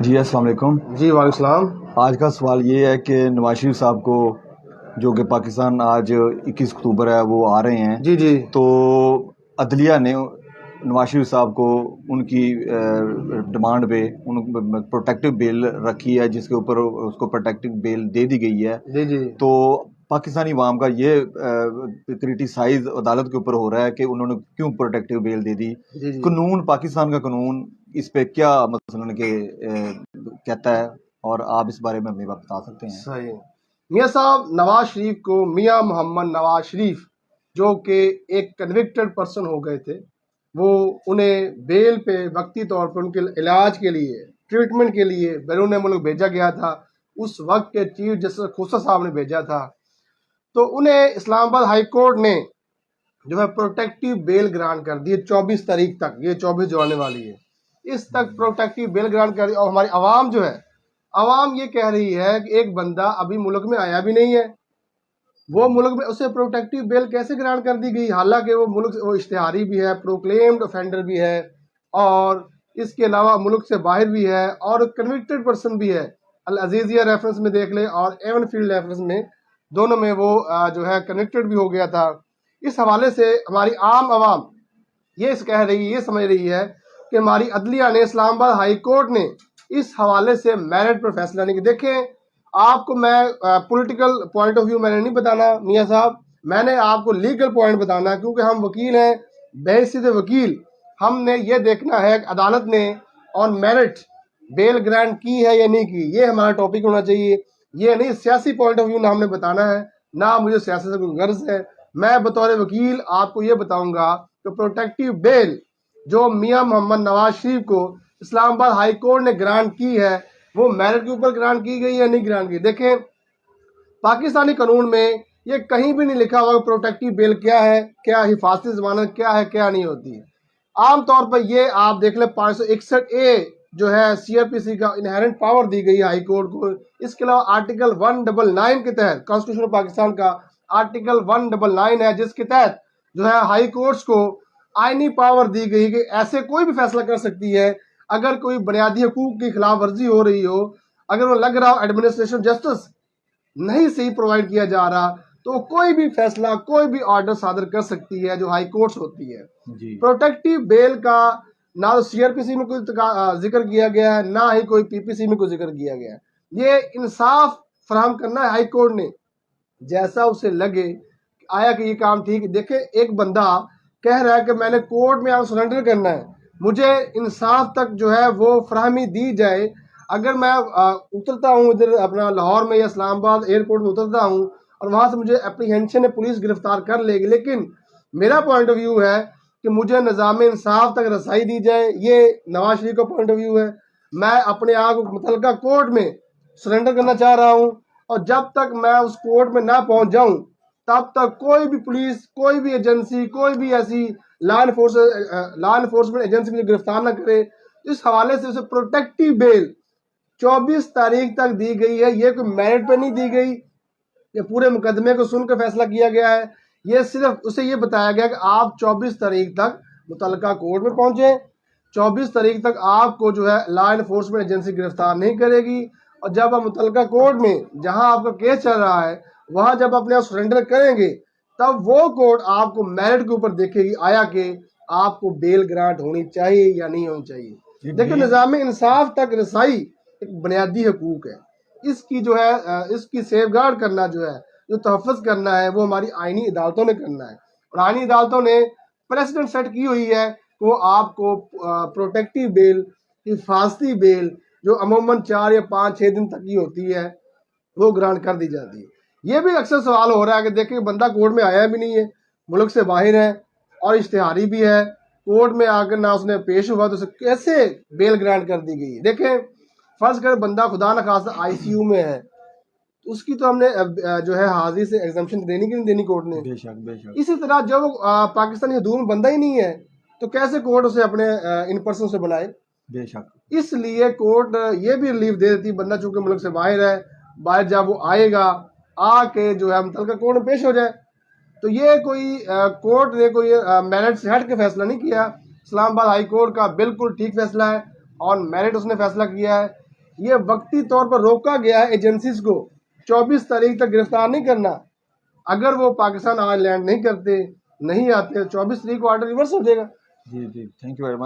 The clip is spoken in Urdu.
جی السلام علیکم۔ جی وعلیکم السلام۔ آج کا سوال یہ ہے کہ نواز شریف صاحب کو جو کہ پاکستان آج 21 اکتوبر ہے وہ آ رہے ہیں، جی تو عدلیہ نے نواز شریف صاحب کو ان کی ڈیمانڈ پہ ان پروٹیکٹیو بیل رکھی ہے، جس کے اوپر اس کو پروٹیکٹیو بیل دے دی گئی ہے۔ جی تو پاکستانی عوام کا یہ کرٹیسائز عدالت کے اوپر ہو رہا ہے کہ انہوں نے کیوں پروٹیکٹیو بیل دے دی۔ قانون، پاکستان کا قانون اس پہ کیا مثلاً کہ کہتا ہے، اور آپ اس بارے میں ہمیں بتا سکتے ہیں؟ صحیح۔ میاں صاحب نواز شریف کو، میاں محمد نواز شریف جو کہ ایک کنوکٹڈ پرسن ہو گئے تھے، وہ انہیں بیل پہ وقتی طور پر ان کے علاج کے لیے، ٹریٹمنٹ کے لیے بیرون ملک بھیجا گیا تھا۔ اس وقت کے چیف جسٹس کھوسہ صاحب نے بھیجا تھا، تو انہیں اسلام آباد ہائی کورٹ نے جو ہے پروٹیکٹیو بیل گرانٹ کر دی 24 تاریخ تک۔ یہ 24 جو آنے والی ہے اس تک پروٹیکٹیو بیل گرانٹ کر دی۔ اور ہماری عوام جو ہے، عوام یہ کہہ رہی ہے کہ ایک بندہ ابھی ملک میں آیا بھی نہیں ہے، وہ ملک میں اسے پروٹیکٹیو بیل کیسے گرانٹ کر دی گئی، حالانکہ وہ اشتہاری بھی ہے، پروکلیمڈ offender بھی ہے، اور اس کے علاوہ ملک سے باہر بھی ہے، اور کنوکٹڈ پرسن بھی ہے۔ العزیزیہ ریفرنس میں دیکھ لیں اور ایون فیلڈ ریفرنس میں، دونوں میں وہ جو ہے کنوکٹڈ بھی ہو گیا تھا۔ اس حوالے سے ہماری عام عوام یہ سمجھ رہی ہے کہ ہماری عدلیہ نے، اسلام آباد ہائی کورٹ نے اس حوالے سے میرٹ پر فیصلہ نہیں کیا۔ دیکھیں، آپ کو میں پولیٹیکل پوائنٹ آف ویو میں نے نہیں بتانا میاں صاحب، میں نے آپ کو لیگل پوائنٹ بتانا، کیونکہ ہم وکیل ہیں۔ بحیثیت وکیل ہم نے یہ دیکھنا ہے کہ عدالت نے آن میرٹ بیل گرانٹ کی ہے یا نہیں کی، یہ ہمارا ٹاپک ہونا چاہیے۔ یہ نہیں سیاسی پوائنٹ آف ویو نہ ہم نے بتانا ہے، نہ مجھے سیاست سے کوئی غرض ہے۔ میں بطور وکیل آپ کو یہ بتاؤں گا کہ پروٹیکٹیو بیل جو میاں محمد نواز شریف کو اسلام آباد ہائی کورٹ نے گرانٹ کی ہے، وہ میرٹ کے اوپر گرانٹ کی گئی یا نہیں گرانٹ کی۔ دیکھیں، پاکستانی قانون میں یہ کہیں بھی نہیں لکھا ہوا کہ پروٹیکٹیو بیل کیا ہے، کیا حفاظتی ضمانت کیا ہے، کیا نہیں ہوتی ہے۔ عام طور پر یہ آپ دیکھ لیں 561A جو ہے CRPC کا انہیرنٹ پاور دی گئی ہائی کورٹ کو۔ اس کے علاوہ آرٹیکل 199 کے تحت کانسٹیٹیوشن پاکستان کا آرٹیکل 199 ہے، جس کے تحت جو ہے ہائی کورٹس کو آئینی پاور دی گئی کہ ایسے کوئی بھی فیصلہ کر سکتی ہے اگر کوئی بنیادی حقوق کی خلاف ورزی ہو رہی ہو، اگر وہ لگ رہا ہو ایڈمنسٹریشن جسٹس نہیں صحیح پرووائڈ کیا جا رہا، تو کوئی بھی فیصلہ، کوئی بھی آرڈر صادر کر سکتی ہے جو ہائی کورٹس ہوتی ہے۔ پروٹیکٹیو بیل کا نہ تو CRPC میں کوئی ذکر کیا گیا ہے، نہ ہی کوئی PPC میں کوئی ذکر کیا گیا ہے۔ یہ انصاف فراہم کرنا ہے ہائی کورٹ نے، جیسا اسے لگے آیا کہ یہ کام ٹھیک ہے۔ دیکھیں، ایک بندہ کہہ رہا ہے کہ میں نے کورٹ میں سرنڈر کرنا ہے، مجھے انصاف تک جو ہے وہ فراہمی دی جائے۔ اگر میں اترتا ہوں ادھر اپنا لاہور میں یا اسلام آباد ایئرپورٹ میں اترتا ہوں اور وہاں سے مجھے اپریہینشن ہے، پولیس گرفتار کر لے گی، لیکن میرا پوائنٹ آف ویو ہے کہ مجھے نظام انصاف تک رسائی دی جائے۔ یہ نواز شریف کا پوائنٹ آف ویو ہے۔ میں اپنے آپ کو متعلقہ کورٹ میں سرنڈر کرنا چاہ رہا ہوں، اور جب تک میں اس کورٹ میں نہ پہنچ جاؤں تب تک کوئی بھی پولیس، کوئی بھی ایجنسی، کوئی بھی ایسی لا انفورسمنٹ ایجنسی مجھے گرفتار نہ کرے۔ اس حوالے سے اسے پروٹیکٹیو بیل 24 تاریخ تک دی گئی ہے۔ یہ کوئی میرٹ پہ نہیں دی گئی، یہ پورے مقدمے کو سن کر فیصلہ کیا گیا ہے۔ یہ صرف اسے یہ بتایا گیا کہ آپ 24 تاریخ تک متعلقہ کورٹ میں پہنچیں، 24 تاریخ تک آپ کو جو ہے لا انفورسمنٹ ایجنسی گرفتار نہیں کرے گی، اور جب آپ متعلقہ کورٹ میں جہاں آپ کا کیس چل رہا ہے وہاں جب اپنے آپ سرنڈر کریں گے، تب وہ کورٹ آپ کو میرٹ کے اوپر دیکھے گی آیا کہ آپ کو بیل گرانٹ ہونی چاہیے یا نہیں ہونی چاہیے۔ دیکھیں، نظام انصاف تک رسائی ایک بنیادی حقوق ہے، اس کی جو ہے اس کی سیف گارڈ کرنا جو ہے، جو تحفظ کرنا ہے، وہ ہماری آئینی عدالتوں نے کرنا ہے۔ اور آئینی عدالتوں نے پریسیڈنٹ سیٹ کی ہوئی ہے کہ وہ آپ کو پروٹیکٹیو بیل، حفاظتی بیل جو عموماً 4 یا 5-6 دن تک کی ہوتی ہے، وہ گرانٹ کر دی جاتی ہے۔ یہ بھی اکثر سوال ہو رہا ہے کہ دیکھیں، بندہ کورٹ میں آیا بھی نہیں ہے، ملک سے باہر ہے، اور اشتہاری بھی ہے، کورٹ میں آ کر نہ اس نے پیش ہوا، تو اسے کیسے بیل گرانٹ کر دی گئی ہے؟ دیکھیں، فرض کر بندہ خدا نخواستہ ICU میں ہے، اس کی تو ہم نے جو ہے حاضری سے ایگزمپشن دینی کہ نہیں دینی کورٹ نے؟ بے شک بے شک۔ اسی طرح جب پاکستانی حدود میں بندہ ہی نہیں ہے تو کیسے کورٹ اسے اپنے ان پرسن سے بلائے؟ بے شک۔ اس لیے کورٹ یہ بھی ریلیف دے دیتی، بندہ چونکہ ملک سے باہر ہے، باہر جب وہ آئے گا آ کے جو ہے متعلقہ کورٹ میں پیش ہو جائے۔ تو یہ کوئی کورٹ نے کوئی میرٹ سے ہٹ کے فیصلہ نہیں کیا۔ اسلام آباد ہائی کورٹ کا بالکل ٹھیک فیصلہ ہے، اور میرٹ اس نے فیصلہ کیا ہے۔ یہ وقتی طور پر روکا گیا ہے ایجنسیز کو 24 تاریخ تک گرفتار نہیں کرنا. اگر وہ پاکستان آج لینڈ نہیں کرتے, نہیں آتے, 24 تاریخ کو آرڈر ریورس ہو جائے گا. جی جی تھینک یو ویری مچ.